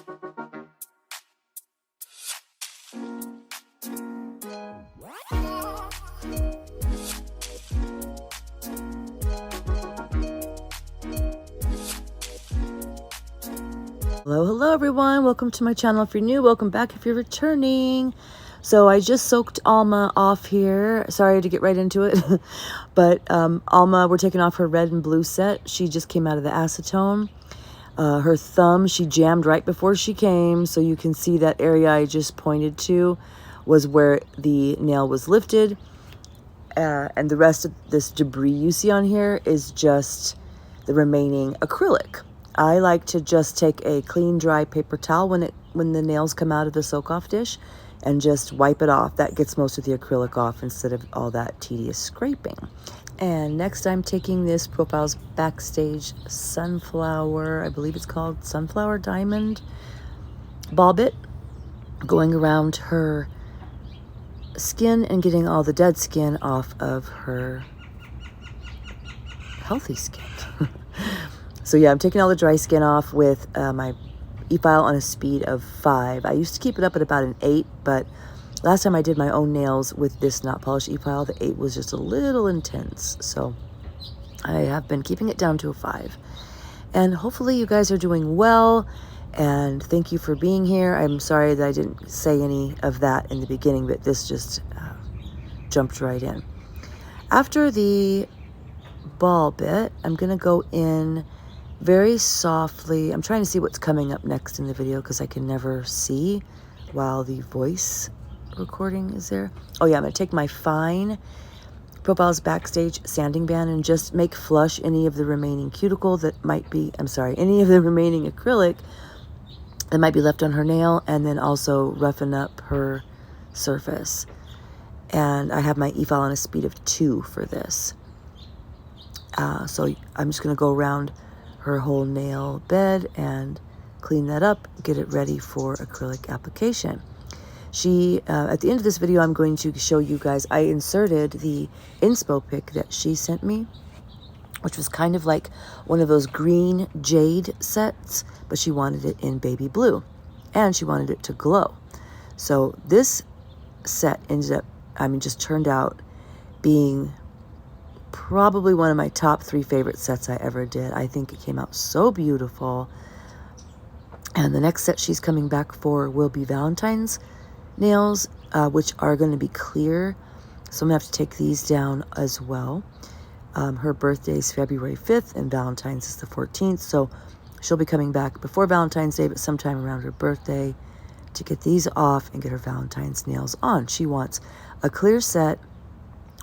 Hello everyone, welcome to my channel. If you're new, welcome back if you're returning. So I just soaked Alma off here. Sorry to get right into it, but Alma, we're taking off her red and blue set. She just came out of the acetone. Her thumb, she jammed right before she came, so you can see that area I just pointed to was where the nail was lifted. And the rest of this debris you see on here is just the remaining acrylic. I like to just take a clean, dry paper towel when the nails come out of the soak-off dish and just wipe it off. That gets most of the acrylic off instead of all that tedious scraping. And next I'm taking this Profiles Backstage Sunflower, I believe it's called Sunflower Diamond ball bit, going around her skin and getting all the dead skin off of her healthy skin. So yeah, I'm taking all the dry skin off with my e-file on a speed of 5. I used to keep it up at about an 8, but last time I did my own nails with this not polished e-file, the 8 was just a little intense. So I have been keeping it down to a 5. And hopefully you guys are doing well, and thank you for being here. I'm sorry that I didn't say any of that in the beginning, but this just jumped right in. After the ball bit, I'm gonna go in very softly. I'm trying to see what's coming up next in the video because I can never see while the voice recording is there. Oh yeah, I'm gonna take my fine Profiles Backstage sanding band and just make flush any of the remaining cuticle that might be, any of the remaining acrylic that might be left on her nail, and then also roughen up her surface. And I have my e-file on a speed of 2 for this. So I'm just gonna go around her whole nail bed and clean that up, get it ready for acrylic application. She, at the end of this video, I'm going to show you guys, I inserted the inspo pic that she sent me, which was kind of like one of those green jade sets, but she wanted it in baby blue and she wanted it to glow. So this set ended up, just turned out being probably one of my top 3 favorite sets I ever did. I think it came out so beautiful. And the next set she's coming back for will be Valentine's nails, which are going to be clear. So I'm going to have to take these down as well. Her birthday is February 5th and Valentine's is the 14th. So she'll be coming back before Valentine's Day, but sometime around her birthday to get these off and get her Valentine's nails on. She wants a clear set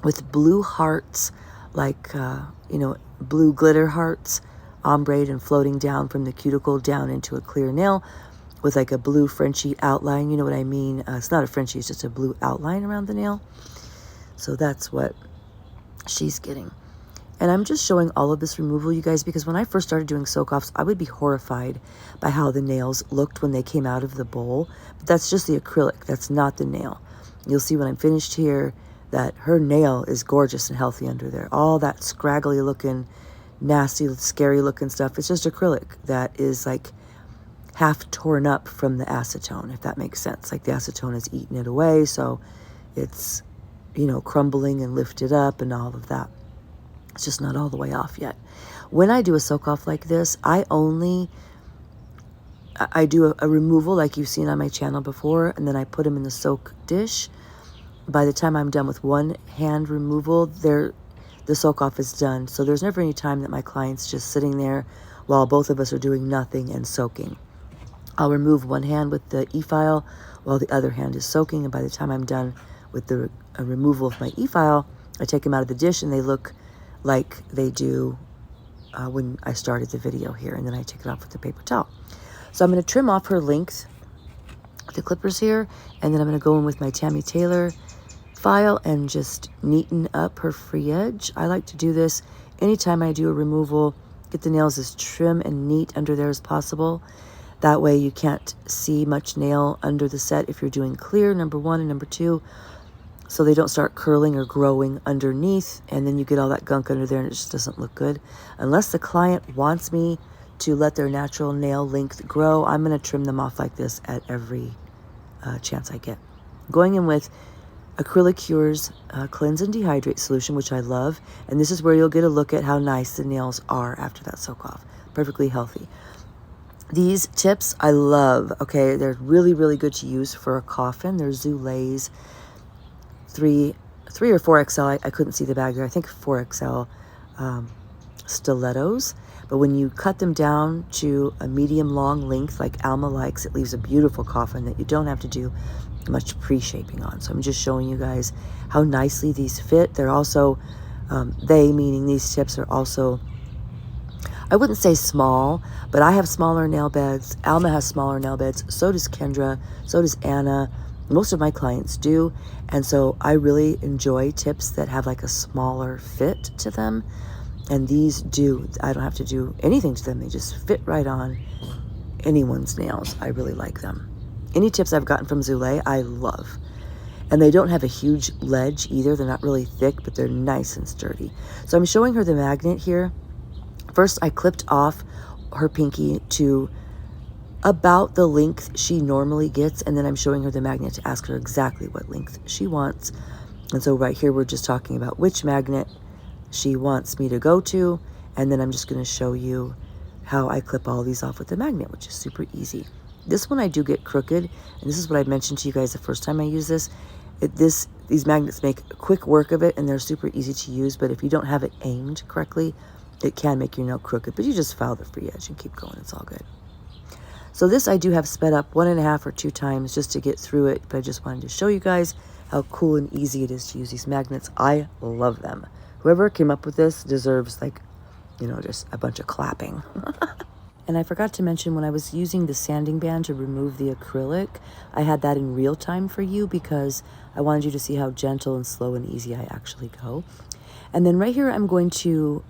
with blue hearts, like, blue glitter hearts, ombre and floating down from the cuticle down into a clear nail with like a blue Frenchie outline. You know what I mean? It's not a Frenchie, it's just a blue outline around the nail. So that's what she's getting. And I'm just showing all of this removal, you guys, because when I first started doing soak-offs, I would be horrified by how the nails looked when they came out of the bowl. But that's just the acrylic. That's not the nail. You'll see when I'm finished here that her nail is gorgeous and healthy under there. All that scraggly looking, nasty, scary looking stuff, it's just acrylic that is like half torn up from the acetone, if that makes sense. Like the acetone has eaten it away, so it's, crumbling and lifted up and all of that. It's just not all the way off yet. When I do a soak off like this, I do a removal like you've seen on my channel before, and then I put them in the soak dish. By the time I'm done with one hand removal, the soak off is done. So there's never any time that my client's just sitting there while both of us are doing nothing and soaking. I'll remove one hand with the e-file while the other hand is soaking, and by the time I'm done with the removal of my e-file, I take them out of the dish and they look like they do when I started the video here, and then I take it off with the paper towel. So I'm going to trim off her length with the clippers here, and then I'm going to go in with my Tammy Taylor file and just neaten up her free edge. I like to do this anytime I do a removal, get the nails as trim and neat under there as possible. That way you can't see much nail under the set if you're doing clear, number 1, and number 2, so they don't start curling or growing underneath, and then you get all that gunk under there and it just doesn't look good. Unless the client wants me to let their natural nail length grow, I'm going to trim them off like this at every chance I get. Going in with Acrylic Cure's Cleanse and Dehydrate solution, which I love. And this is where you'll get a look at how nice the nails are after that soak off. Perfectly healthy. These tips I love, okay? They're really, really good to use for a coffin. They're Zoulay's 3 or 4XL. I couldn't see the bag there. I think 4XL stilettos. But when you cut them down to a medium long length like Alma likes, it leaves a beautiful coffin that you don't have to do much pre-shaping on. So I'm just showing you guys how nicely these fit. They're also, meaning these tips are also, I wouldn't say small, but I have smaller nail beds. Alma has smaller nail beds. So does Kendra. So does Anna. Most of my clients do. And so I really enjoy tips that have like a smaller fit to them. And these do. I don't have to do anything to them. They just fit right on anyone's nails. I really like them. Any tips I've gotten from Zoulay, I love. And they don't have a huge ledge either. They're not really thick, but they're nice and sturdy. So I'm showing her the magnet here. First, I clipped off her pinky to about the length she normally gets, and then I'm showing her the magnet to ask her exactly what length she wants. And so right here, we're just talking about which magnet she wants me to go to, and then I'm just going to show you how I clip all these off with the magnet, which is super easy. This one I do get crooked, and this is what I mentioned to you guys the first time I used this. These magnets make quick work of it, and they're super easy to use, but if you don't have it aimed correctly, it can make your nail crooked, but you just file the free edge and keep going. It's all good. So this I do have sped up 1.5 or 2 times just to get through it, but I just wanted to show you guys how cool and easy it is to use these magnets. I love them. Whoever came up with this deserves, like, you know, just a bunch of clapping. And I forgot to mention, when I was using the sanding band to remove the acrylic, I had that in real time for you because I wanted you to see how gentle and slow and easy I actually go. And then right here, I'm going to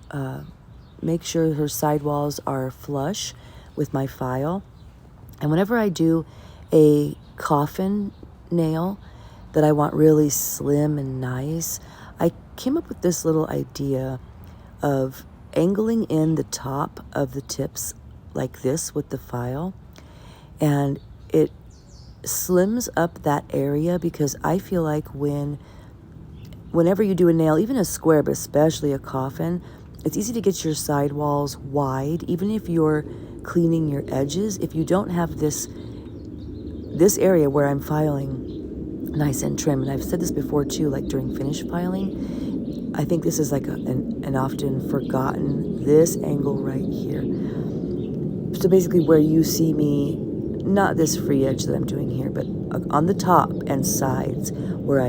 make sure her sidewalls are flush with my file. And whenever I do a coffin nail that I want really slim and nice, I came up with this little idea of angling in the top of the tips like this with the file, and it slims up that area because I feel like whenever you do a nail, even a square, but especially a coffin, it's easy to get your sidewalls wide, even if you're cleaning your edges. If you don't have this area where I'm filing nice and trim, and I've said this before too, like during finish filing, I think this is like an often forgotten, this angle right here. So basically where you see me, not this free edge that I'm doing here, but on the top and sides where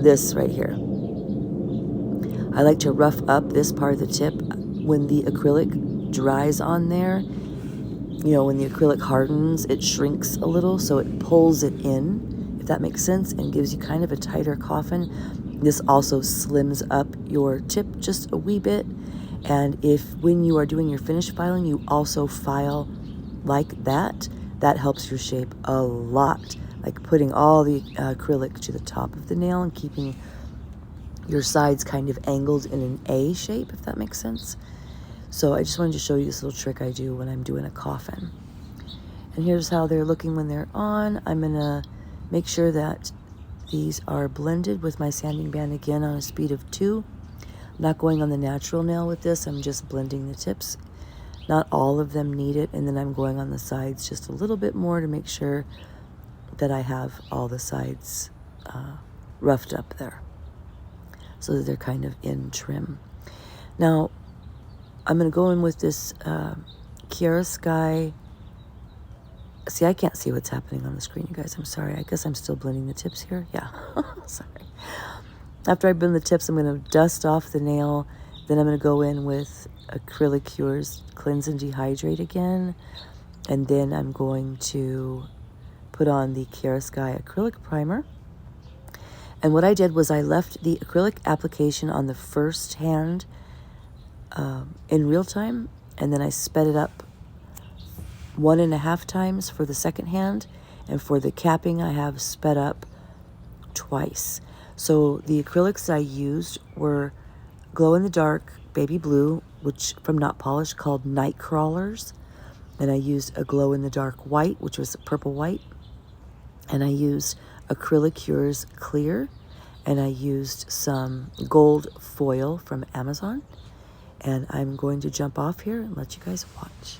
this right here. I like to rough up this part of the tip when the acrylic dries on there. You know, when the acrylic hardens, it shrinks a little, so it pulls it in, if that makes sense, and gives you kind of a tighter coffin. This also slims up your tip just a wee bit. And if when you are doing your finish filing, you also file like that, that helps your shape a lot. Like putting all the acrylic to the top of the nail and keeping your sides kind of angled in an A shape, if that makes sense. So I just wanted to show you this little trick I do when I'm doing a coffin. And here's how they're looking when they're on. I'm gonna make sure that these are blended with my sanding band again on a speed of 2. I'm not going on the natural nail with this, I'm just blending the tips. Not all of them need it, and then I'm going on the sides just a little bit more to make sure that I have all the sides roughed up there so that they're kind of in trim. Now, I'm going to go in with this Chiaroscuro. See, I can't see what's happening on the screen, you guys. I'm sorry. I guess I'm still blending the tips here. Yeah, sorry. After I blend the tips, I'm going to dust off the nail. Then I'm going to go in with Acrylic Cure's Cleanse and Dehydrate again. And then I'm going to put on the Chiaroscuro acrylic primer. And what I did was I left the acrylic application on the first hand in real time, and then I sped it up 1.5 times for the second hand, and for the capping I have sped up twice. So the acrylics I used were glow-in-the-dark baby blue, which from Not Polished, called Night Crawlers. And I used a glow-in-the-dark white, which was purple white. And I used Acrylicures Clear. And I used some gold foil from Amazon. And I'm going to jump off here and let you guys watch.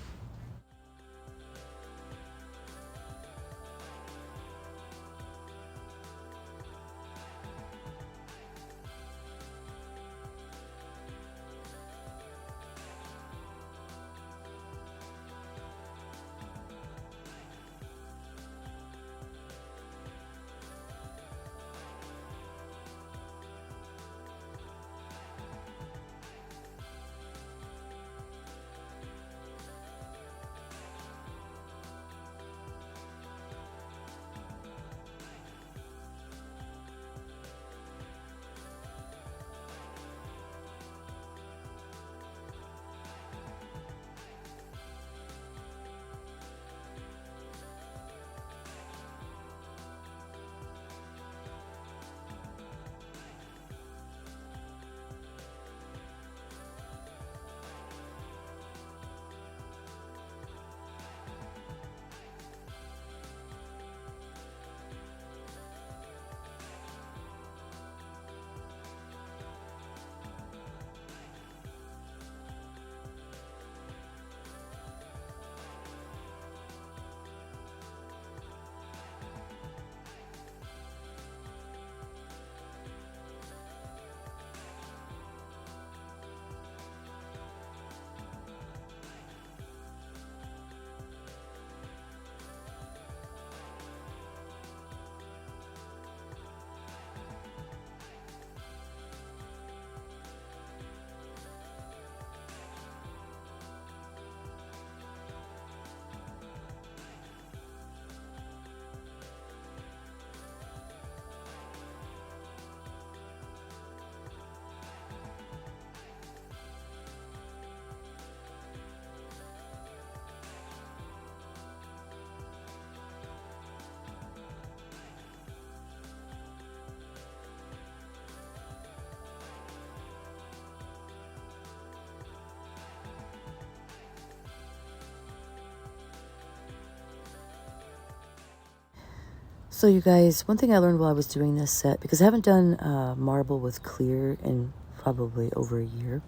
So you guys, one thing I learned while I was doing this set, because I haven't done marble with clear in probably over a year,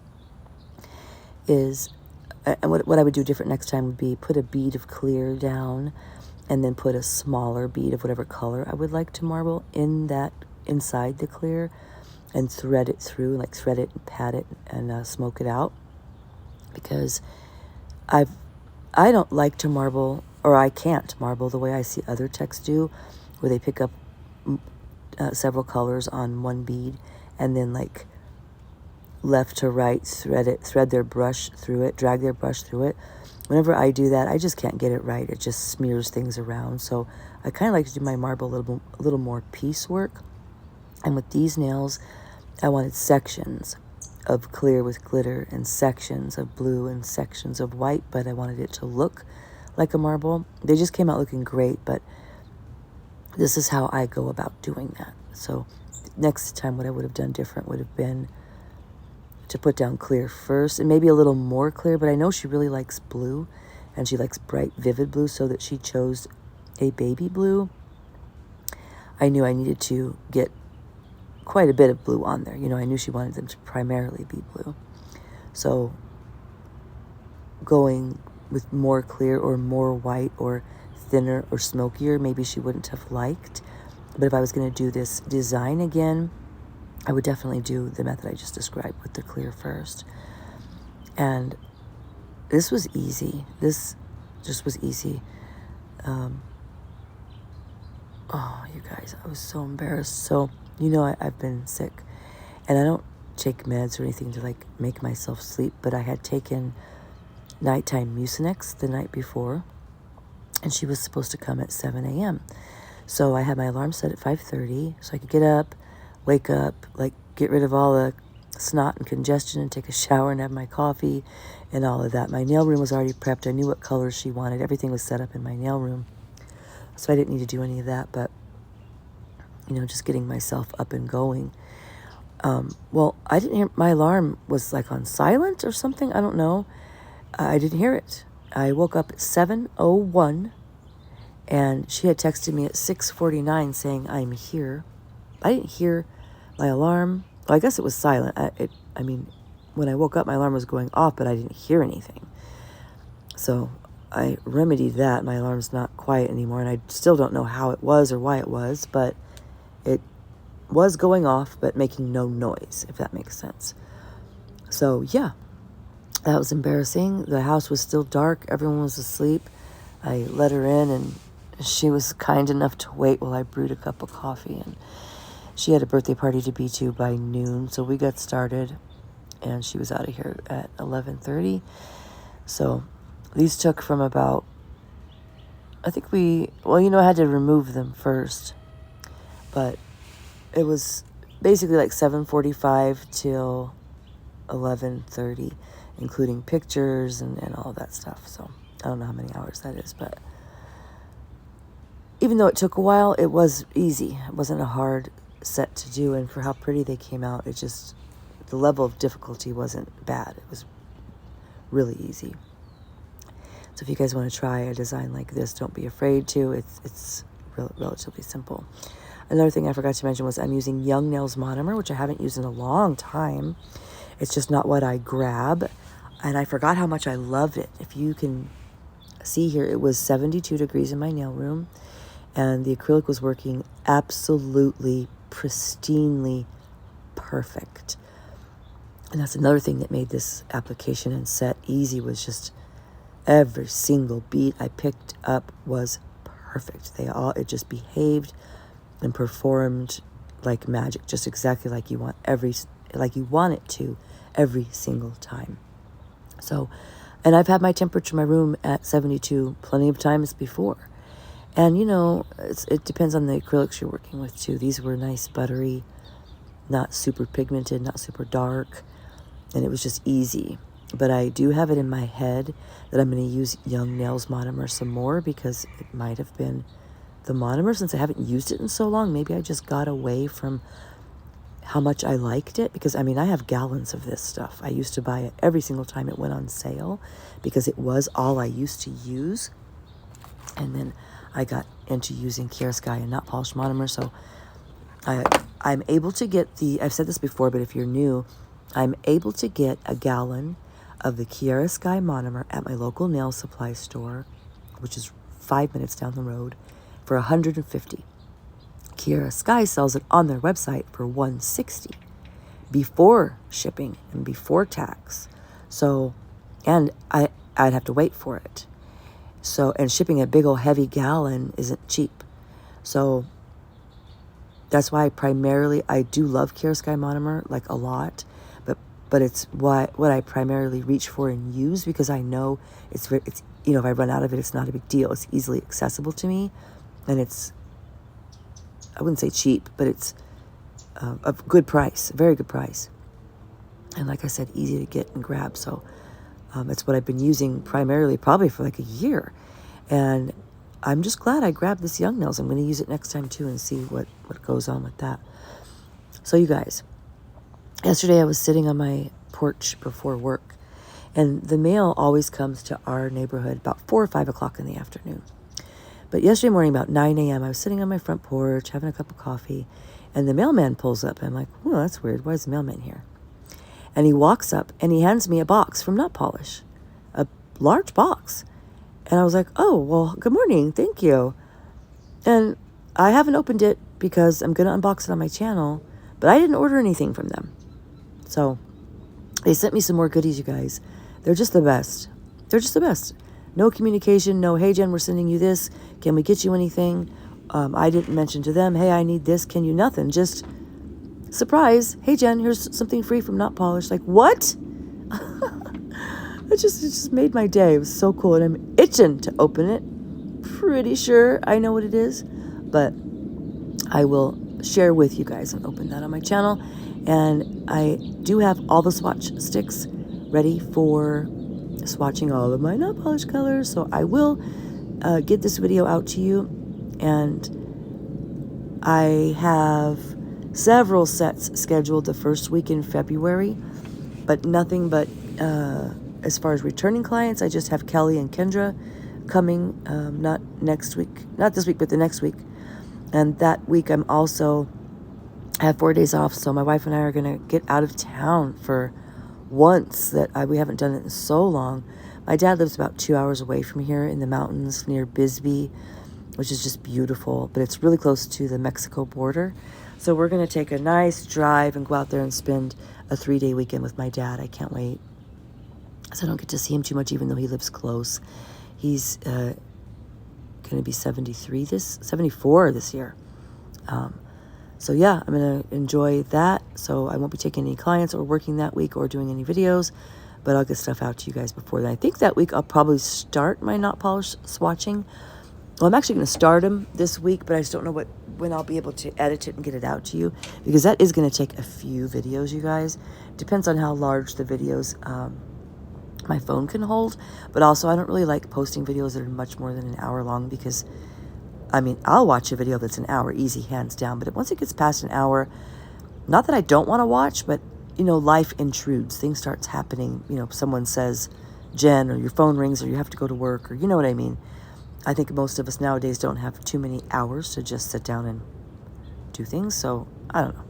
is, and what I would do different next time would be put a bead of clear down and then put a smaller bead of whatever color I would like to marble in that, inside the clear, and thread it through, like thread it and pat it and smoke it out. Because I don't like to marble, or I can't marble the way I see other techs do, where they pick up several colors on one bead and then like left to right thread their brush through it, drag their brush through it. Whenever I do that, I just can't get it right. It just smears things around. So I kind of like to do my marble a little more piecework. And with these nails, I wanted sections of clear with glitter and sections of blue and sections of white, but I wanted it to look like a marble. They just came out looking great, but this is how I go about doing that. So next time what I would have done different would have been to put down clear first and maybe a little more clear, but I know she really likes blue and she likes bright, vivid blue, so that she chose a baby blue. I knew I needed to get quite a bit of blue on there. You know, I knew she wanted them to primarily be blue. So going with more clear or more white or thinner or smokier, maybe she wouldn't have liked. But if I was going to do this design again, I would definitely do the method I just described with the clear first. And this was easy. This just was easy. Oh, you guys, I was so embarrassed. So, you know, I've been sick. And I don't take meds or anything to, like, make myself sleep. But I had taken nighttime Mucinex the night before. And she was supposed to come at 7 a.m. So I had my alarm set at 5:30 so I could get up, wake up, like get rid of all the snot and congestion and take a shower and have my coffee and all of that. My nail room was already prepped. I knew what colors she wanted. Everything was set up in my nail room. So I didn't need to do any of that, but, you know, just getting myself up and going. Well, I didn't hear, my alarm was like on silent or something. I don't know. I didn't hear it. I woke up at 7:01, and she had texted me at 6:49 saying, I'm here. I didn't hear my alarm. Well, I guess it was silent. I mean, when I woke up, my alarm was going off, but I didn't hear anything. So I remedied that. My alarm's not quiet anymore, and I still don't know how it was or why it was, but it was going off, but making no noise, if that makes sense. So yeah, that was embarrassing. The house was still dark. Everyone was asleep. I let her in, and she was kind enough to wait while I brewed a cup of coffee, and she had a birthday party to be to by noon, so we got started, and she was out of here at 11:30. So these took from about, I think I had to remove them first, but it was basically like 7:45 till 11:30, including pictures and all that stuff. So I don't know how many hours that is, but even though it took a while, it was easy. It wasn't a hard set to do, and for how pretty they came out, the level of difficulty wasn't bad. It was really easy. So if you guys want to try a design like this, don't be afraid to. It's relatively simple. Another thing I forgot to mention was I'm using Young Nails monomer, which I haven't used in a long time. It's just not what I grab, and I forgot how much I loved it. If you can see here, it was 72 degrees in my nail room, and the acrylic was working absolutely pristinely perfect. And that's another thing that made this application and set easy, was just every single beat I picked up was perfect. It just behaved and performed like magic, just exactly like you want it to every single time. So, and I've had my temperature in my room at 72 plenty of times before. And it depends on the acrylics you're working with too. These were nice, buttery, not super pigmented, not super dark, and it was just easy. But I do have it in my head that I'm going to use Young Nails monomer some more, because it might have been the monomer, since I haven't used it in so long. Maybe I just got away from how much I liked it, because I have gallons of this stuff. I used to buy it every single time it went on sale, because it was all I used to use. And then I got into using Chiaroscuro and Not Polished monomer, so I'm able to get I've said this before, but if you're new, I'm able to get a gallon of the Chiaroscuro monomer at my local nail supply store, which is 5 minutes down the road, for $150. Chiaroscuro sells it on their website for $160 before shipping and before tax. So, and I'd have to wait for it. So, and shipping a big old heavy gallon isn't cheap. So that's why I do love Chiaroscuro monomer, like a lot, but it's what I primarily reach for and use, because I know it's if I run out of it, it's not a big deal. It's easily accessible to me, and I wouldn't say cheap, but it's a good price, a very good price. And like I said, easy to get and grab. So it's what I've been using primarily, probably for like a year. And I'm just glad I grabbed this Young Nails. I'm going to use it next time too, and see what goes on with that. So you guys, yesterday I was sitting on my porch before work, and the mail always comes to our neighborhood about 4 or 5 o'clock in the afternoon. But yesterday morning, about 9 a.m., I was sitting on my front porch having a cup of coffee, and the mailman pulls up. I'm like, oh, that's weird. Why is the mailman here? And he walks up, and he hands me a box from Not Polish, a large box. And I was like, oh, well, good morning. Thank you. And I haven't opened it because I'm going to unbox it on my channel, but I didn't order anything from them. So they sent me some more goodies, you guys. They're just the best. They're just the best. No communication, no, hey, Jen, we're sending you this. Can we get you anything? I didn't mention to them, hey, I need this. Can you? Nothing. Just surprise. Hey, Jen, here's something free from Not Polished. Like, what? It just made my day. It was so cool. And I'm itching to open it. Pretty sure I know what it is. But I will share with you guys and open that on my channel. And I do have all the swatch sticks ready for swatching all of my Not Polished colors. So I will get this video out to you. And I have several sets scheduled the first week in February, but nothing but, as far as returning clients, I just have Kelly and Kendra coming, not next week, not this week, but the next week. And that week I'm also, I have 4 days off, so my wife and I are going to get out of town for once we haven't done it in so long. My dad lives about 2 hours away from here in the mountains near Bisbee, which is just beautiful, but it's really close to the Mexico border. So we're going to take a nice drive and go out there and spend a 3-day weekend with my dad. I can't wait. So I don't get to see him too much, even though he lives close. He's going to be 74 this year. So yeah, I'm going to enjoy that. So I won't be taking any clients or working that week or doing any videos, but I'll get stuff out to you guys before then. I think that week I'll probably start my not polished swatching. Well, I'm actually going to start them this week, but I just don't know when I'll be able to edit it and get it out to you, because that is going to take a few videos, you guys. Depends on how large the videos my phone can hold, but also I don't really like posting videos that are much more than an hour long, because I mean, I'll watch a video that's an hour, easy, hands down. But once it gets past an hour, not that I don't want to watch, but, life intrudes. Things starts happening. Someone says, Jen, or your phone rings, or you have to go to work, or you know what I mean. I think most of us nowadays don't have too many hours to just sit down and do things. So, I don't know.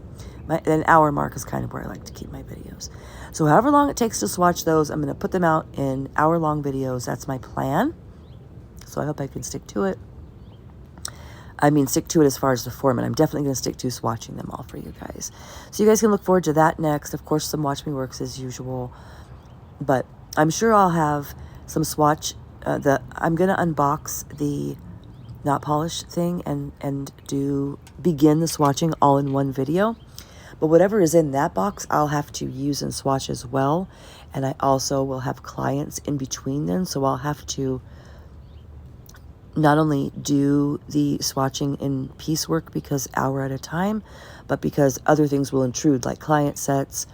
An hour mark is kind of where I like to keep my videos. So however long it takes to swatch those, I'm going to put them out in hour-long videos. That's my plan. So I hope I can stick to it. Stick to it as far as the format. I'm definitely going to stick to swatching them all for you guys. So you guys can look forward to that next. Of course, some Watch Me Works as usual. But I'm sure I'll have some swatch. I'm going to unbox the not polished thing and begin the swatching all in one video. But whatever is in that box, I'll have to use and swatch as well. And I also will have clients in between then. So I'll have to not only do the swatching in piecework because hour at a time, but because other things will intrude, like client sets.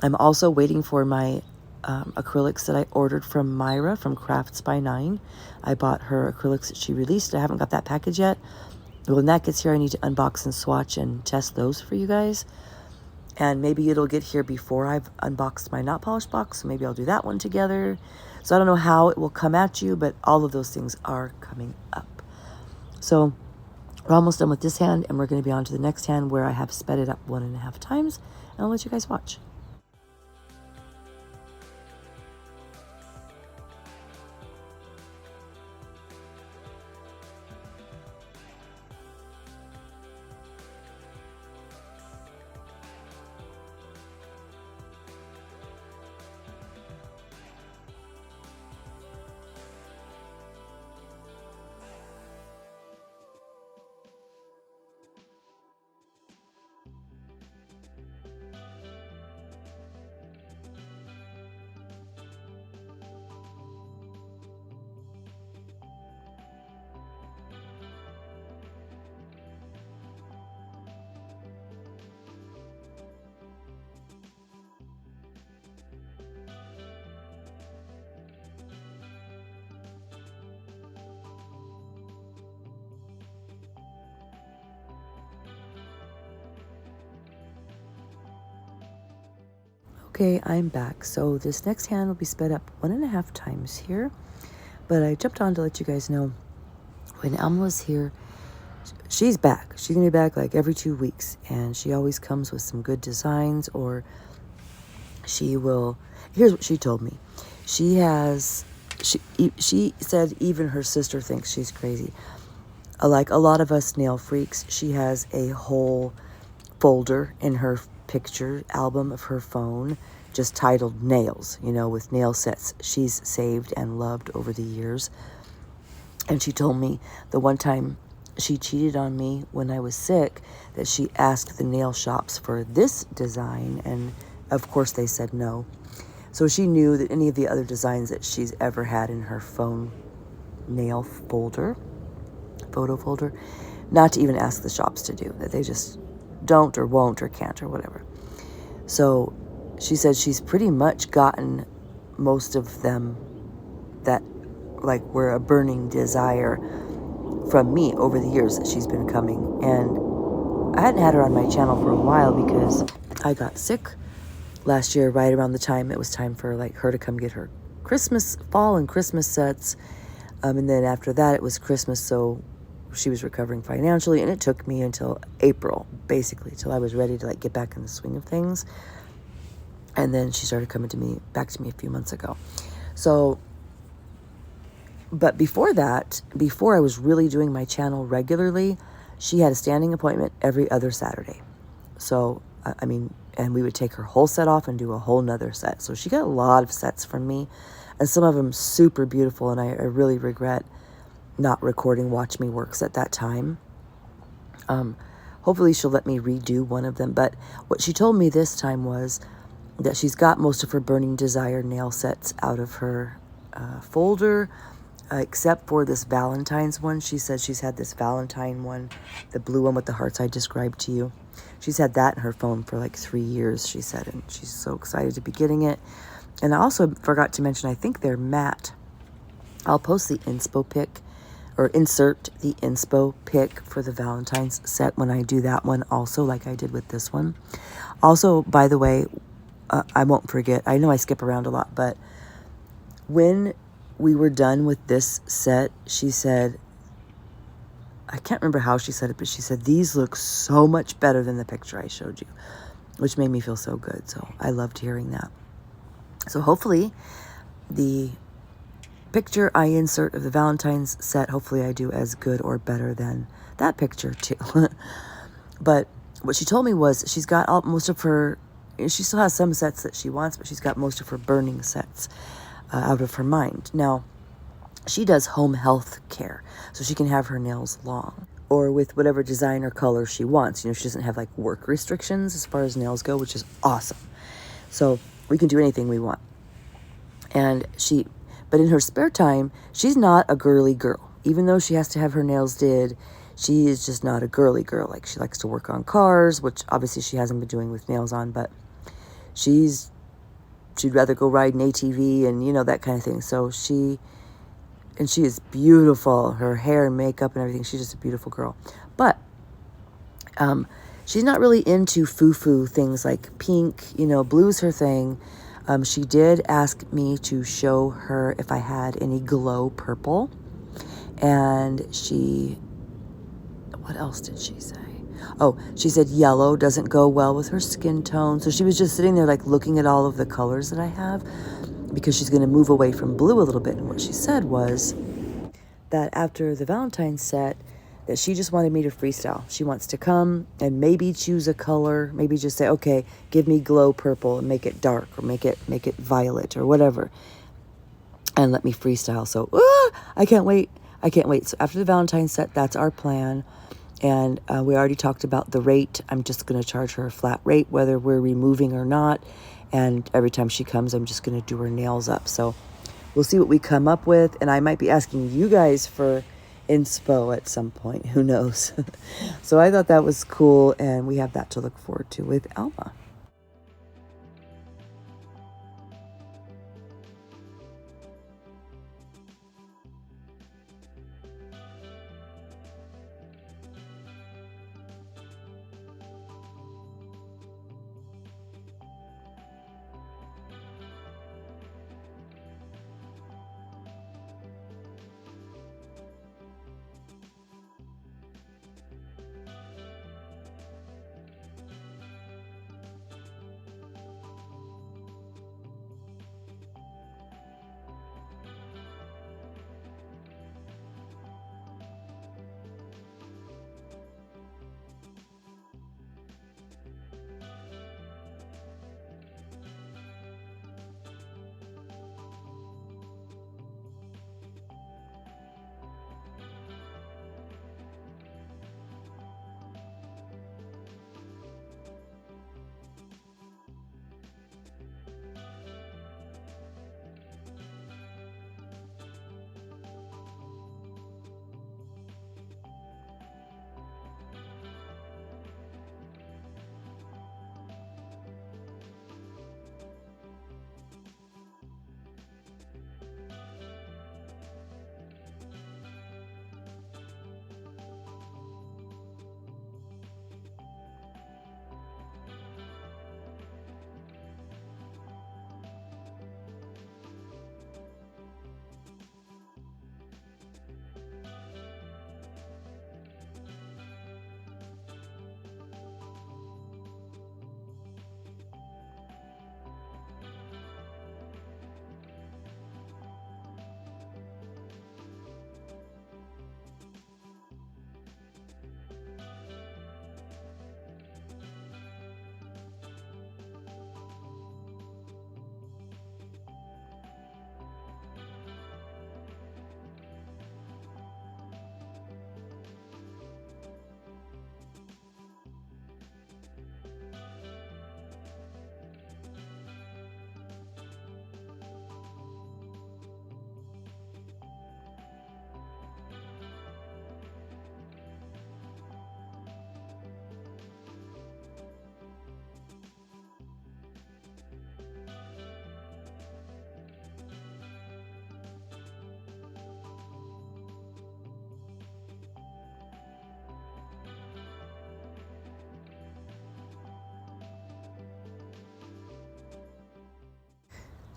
I'm also waiting for my acrylics that I ordered from Myra from Crafts by 9. I bought her acrylics that she released. I haven't got that package yet. When that gets here, I need to unbox and swatch and test those for you guys. And maybe it'll get here before I've unboxed my not polished box. So maybe I'll do that one together. So I don't know how it will come at you, but all of those things are coming up. So we're almost done with this hand, and we're going to be on to the next hand where I have sped it up 1.5 times. And I'll let you guys watch. Okay, I'm back. So this next hand will be sped up 1.5 times here. But I jumped on to let you guys know when Alma's here, she's back. She's going to be back like every 2 weeks. And she always comes with some good designs, or she will... Here's what she told me. She said even her sister thinks she's crazy. Like a lot of us nail freaks, she has a whole folder in her picture album of her phone just titled Nails, with nail sets she's saved and loved over the years. And she told me the one time she cheated on me when I was sick, that she asked the nail shops for this design, and of course they said no. So she knew that any of the other designs that she's ever had in her phone nail folder, photo folder, not to even ask the shops to do, that they just don't or won't or can't or whatever. So she said she's pretty much gotten most of them that like were a burning desire from me over the years that she's been coming. And I hadn't had her on my channel for a while because I got sick last year, right around the time it was time for like her to come get her fall and Christmas sets. And then after that, it was Christmas, so she was recovering financially, and it took me until April, basically, till I was ready to like get back in the swing of things. And then she started coming back to me a few months ago. So, but before that, before I was really doing my channel regularly, she had a standing appointment every other Saturday. So, I mean, and we would take her whole set off and do a whole nother set. So she got a lot of sets from me, and some of them super beautiful, and I really regret not recording Watch Me Works at that time. Hopefully she'll let me redo one of them, but what she told me this time was that she's got most of her Burning Desire nail sets out of her folder, except for this Valentine's one. She said she's had this Valentine one, the blue one with the hearts I described to you. She's had that in her phone for like 3 years, she said, and she's so excited to be getting it. And I also forgot to mention, I think they're matte. I'll post the inspo pic, or insert the inspo pic for the Valentine's set when I do that one also, like I did with this one. Also, by the way, I won't forget, I know I skip around a lot, but when we were done with this set, she said, I can't remember how she said it, but she said, these look so much better than the picture I showed you, which made me feel so good. So I loved hearing that. So hopefully the picture I insert of the Valentine's set, hopefully I do as good or better than that picture too. But what she told me was she's got most of her, she still has some sets that she wants, but she's got most of her burning sets out of her mind. Now, she does home health care, so she can have her nails long or with whatever design or color she wants. You know, she doesn't have like work restrictions as far as nails go, which is awesome. So we can do anything we want. But in her spare time, she's not a girly girl. Even though she has to have her nails did, she is just not a girly girl. Like, she likes to work on cars, which obviously she hasn't been doing with nails on, but she'd rather go ride an ATV and, you know, that kind of thing. So she is beautiful. Her hair and makeup and everything, she's just a beautiful girl. But she's not really into foo-foo things like pink, you know, blue's her thing. She did ask me to show her if I had any glow purple. And what else did she say? Oh, she said yellow doesn't go well with her skin tone. So she was just sitting there like looking at all of the colors that I have, because she's going to move away from blue a little bit. And what she said was that after the Valentine's set, that she just wanted me to freestyle. She wants to come and maybe choose a color, maybe just say, okay, give me glow purple and make it dark, or make it violet or whatever, and let me freestyle. So I can't wait. So after the Valentine's set, that's our plan. And we already talked about the rate. I'm just going to charge her a flat rate, whether we're removing or not. And every time she comes, I'm just going to do her nails up. So we'll see what we come up with. And I might be asking you guys for inspo at some point. Who knows? So I thought that was cool. And we have that to look forward to with Alma.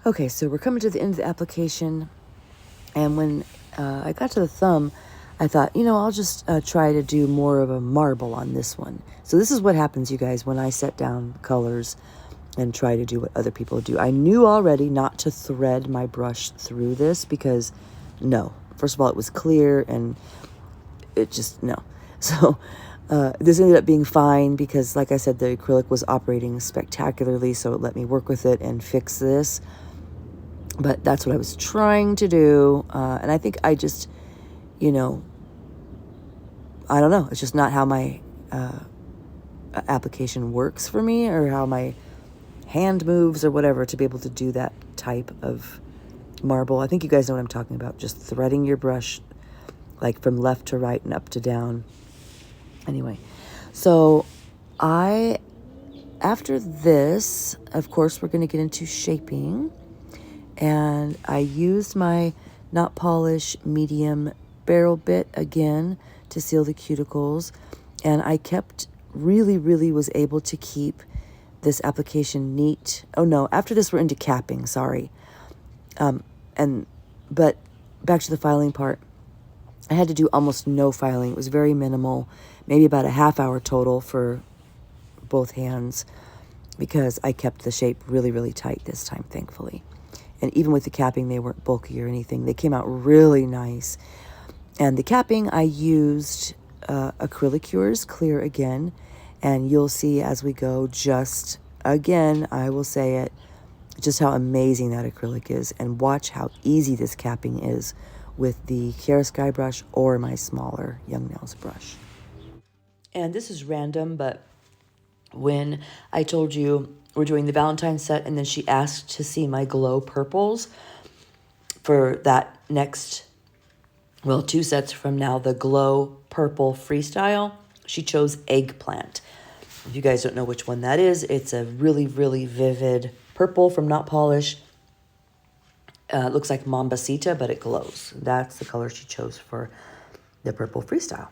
Okay, so we're coming to the end of the application. And when I got to the thumb, I thought, I'll just try to do more of a marble on this one. So this is what happens, you guys, when I set down colors and try to do what other people do. I knew already not to thread my brush through this because, no. First of all, it was clear and it just, no. So this ended up being fine because, like I said, the acrylic was operating spectacularly, so it let me work with it and fix this. But that's what I was trying to do. And I think I just, I don't know. It's just not how my application works for me, or how my hand moves or whatever, to be able to do that type of marble. I think you guys know what I'm talking about. Just threading your brush like from left to right and up to down. Anyway, so after this, of course, we're going to get into shaping. And I used my Not Polish medium barrel bit again to seal the cuticles. And I really was able to keep this application neat. Oh no, after this we're into capping, sorry. But back to the filing part. I had to do almost no filing. It was very minimal, maybe about a half hour total for both hands, because I kept the shape really tight this time, thankfully. And even with the capping, they weren't bulky or anything. They came out really nice. And the capping, I used Acrylicures Clear again. And you'll see as we go, just again, I will say it, just how amazing that acrylic is. And watch how easy this capping is with the Kiara Sky brush or my smaller Young Nails brush. And this is random, but when I told you we're doing the Valentine set, and then she asked to see my glow purples for that next, 2 sets from now, the glow purple freestyle, she chose eggplant. If you guys don't know which one that is, it's a really vivid purple from Not Polish. It looks like Mambasita, but it glows. That's the color she chose for the purple freestyle.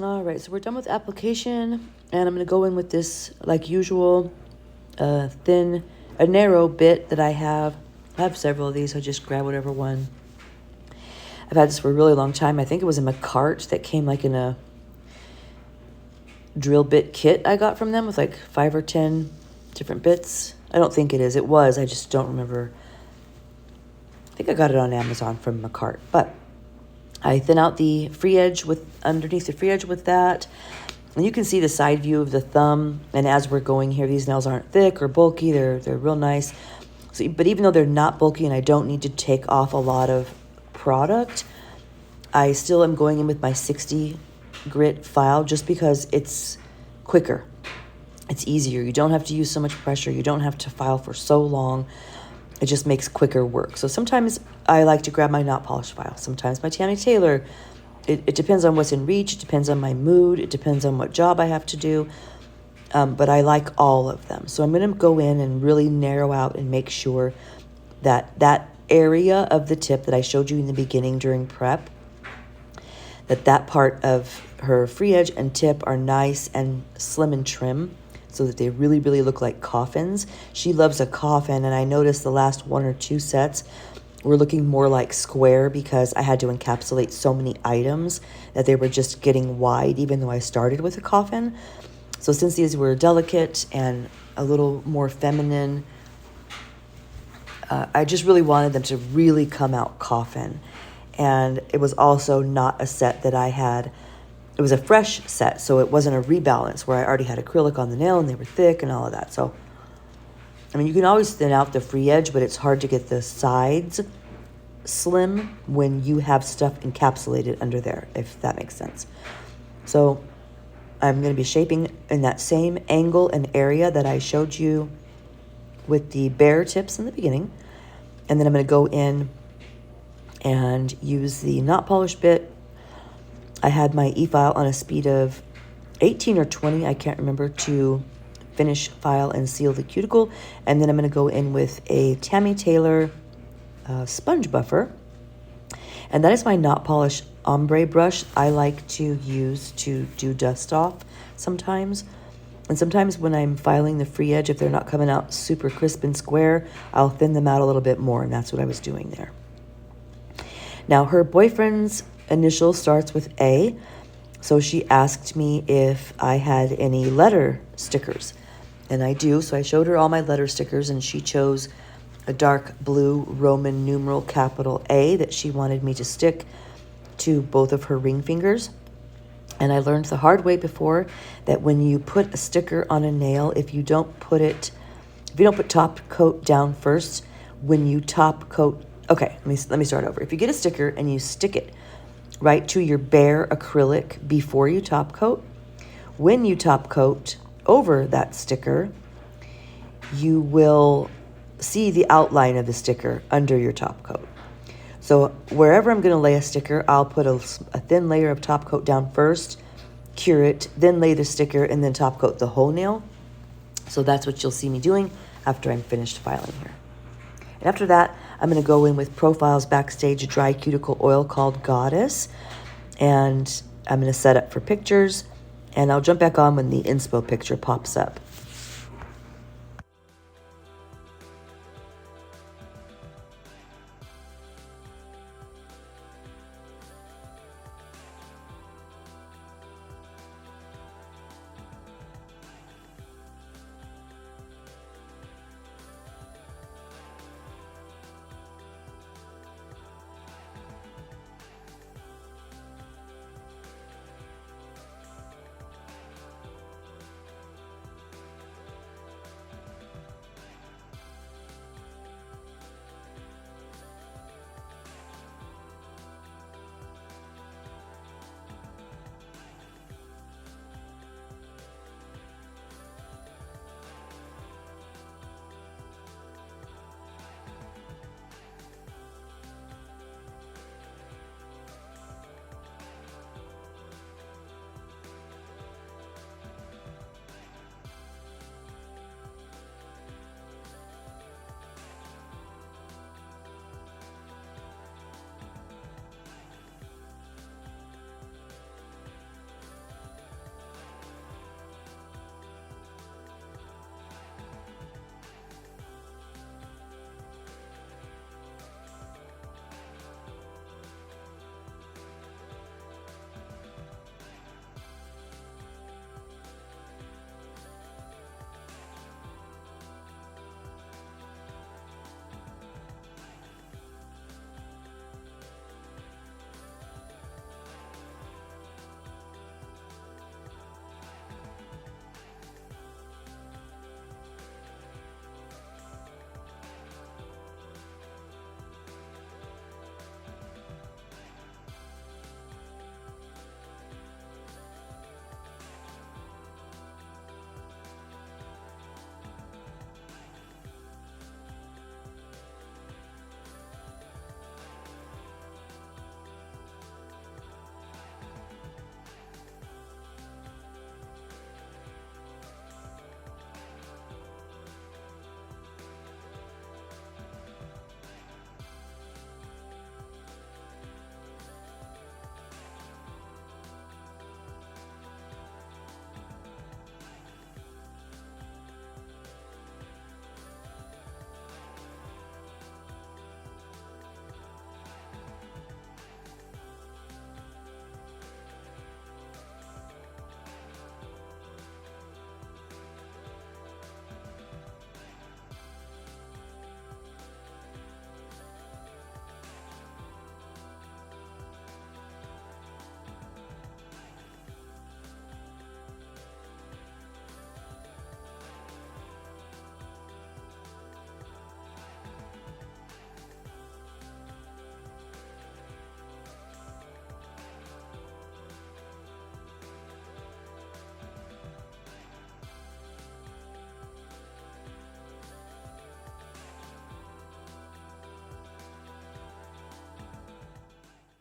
All right, so we're done with application, and I'm going to go in with this, like usual, a narrow bit that I have. I have several of these, so just grab whatever one. I've had this for a really long time. I think it was in a cart that came like in a drill bit kit I got from them with like 5 or 10 different bits. I don't think it is. It was. I just don't remember. I think I got it on Amazon from a cart. But I thin out the free edge with underneath the free edge with that. And you can see the side view of the thumb. And as we're going here, these nails aren't thick or bulky. They're real nice. So, but even though they're not bulky and I don't need to take off a lot of product, I still am going in with my 60 grit file just because it's quicker. It's easier. You don't have to use so much pressure. You don't have to file for so long. It just makes quicker work. So sometimes I like to grab my not polished file. Sometimes my Tammy Taylor. It depends on what's in reach. It depends on my mood. It depends on what job I have to do. But I like all of them. So I'm going to go in and really narrow out and make sure that that area of the tip that I showed you in the beginning during prep, that part of her free edge and tip are nice and slim and trim so that they really, really look like coffins. She loves a coffin, and I noticed the last 1 or 2 sets were looking more like square because I had to encapsulate so many items that they were just getting wide, even though I started with a coffin. So since these were delicate and a little more feminine, I just really wanted them to really come out coffin. And it was also not a set that I had. It was a fresh set, so it wasn't a rebalance where I already had acrylic on the nail and they were thick and all of that. So, I mean, you can always thin out the free edge, but it's hard to get the sides slim when you have stuff encapsulated under there, if that makes sense. So I'm going to be shaping in that same angle and area that I showed you with the bare tips in the beginning. And then I'm going to go in and use the not polished bit. I had my e-file on a speed of 18 or 20, I can't remember, to finish, file, and seal the cuticle. And then I'm going to go in with a Tammy Taylor sponge buffer. And that is my not polished ombre brush I like to use to do dust off sometimes. And sometimes when I'm filing the free edge, if they're not coming out super crisp and square, I'll thin them out a little bit more, and that's what I was doing there. Now, her boyfriend's initial starts with A, so she asked me if I had any letter stickers, and I do. So I showed her all my letter stickers, and she chose a dark blue Roman numeral capital A that she wanted me to stick to both of her ring fingers. And I learned the hard way before that when you put a sticker on a nail, if you don't put top coat down first, when you top coat, okay, let me start over. If you get a sticker and you stick it right to your bare acrylic before you top coat, when you top coat over that sticker, you will see the outline of the sticker under your top coat. So wherever I'm going to lay a sticker, I'll put a thin layer of top coat down first, cure it, then lay the sticker, and then top coat the whole nail. So that's what you'll see me doing after I'm finished filing here. And after that, I'm going to go in with Profiles Backstage Dry Cuticle Oil called Goddess. And I'm going to set up for pictures. And I'll jump back on when the inspo picture pops up.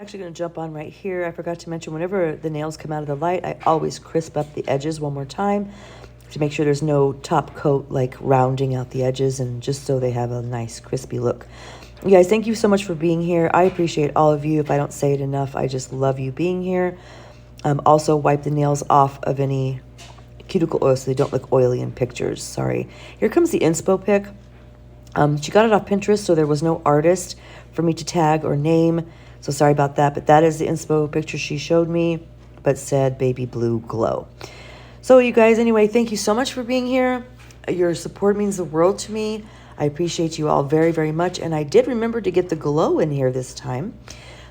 Actually going to jump on right here. I forgot to mention, whenever the nails come out of the light, I always crisp up the edges one more time to make sure there's no top coat like rounding out the edges, and just so they have a nice crispy look. You guys, thank you so much for being here. I appreciate all of you. If I don't say it enough, I just love you being here. Also, wipe the nails off of any cuticle oil so they don't look oily in pictures. Sorry. Here comes the inspo pic. She got it off Pinterest, so there was no artist for me to tag or name. So sorry about that, but that is the inspo picture she showed me, but said baby blue glow. So you guys, anyway, thank you so much for being here. Your support means the world to me. I appreciate you all very, very much. And I did remember to get the glow in here this time.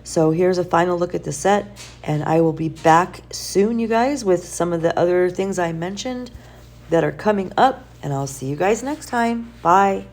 So here's a final look at the set. And I will be back soon, you guys, with some of the other things I mentioned that are coming up. And I'll see you guys next time. Bye.